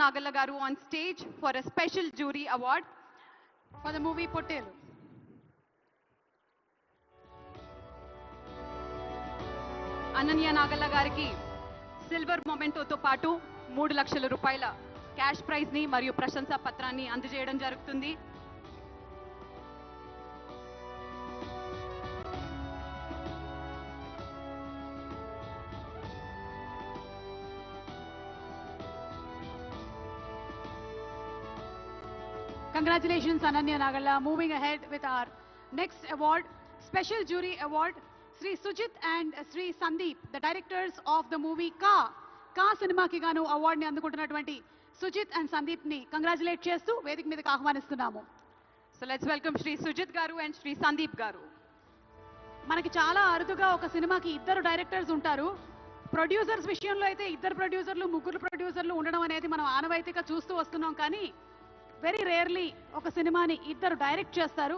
Nagalla garu on stage for a special jury award for the movie Pottelu. Ananya Nagalla gariki silver మొమెంటోతో పాటు 3 లక్షల రూపాయల cash prize ని మరియు ప్రశంసా పత్రాన్ని అందజేయడం జరుగుతుంది. Congratulations, Ananya Nagalla. Moving ahead with our next award, Special Jury Award, Sri Sujit and Sri Sandeep, the directors of the movie Ka. Ka cinema ki ganu award ni andukuntunnatuvanti Sujit and Sandeep ni congratulate chestu vedik meedaki ఆహ్వానిస్తున్నాము. So let's welcome Sri Sujit garu and Sri Sandeep garu. మనకి చాలా అరుదుగా ఒక సినిమాకి ఇద్దరు directors ఉంటారు. Producers విషయంలో అయితే ఇద్దరు ప్రొడ్యూసర్లు ముగ్గురు ప్రొడ్యూసర్లు ఉండడం అనేది మనం ఆనవాయితీగా చూస్తూ వస్తున్నాం. కానీ వెరీ రేర్లీ ఒక సినిమాని ఇద్దరు డైరెక్ట్ చేస్తారు.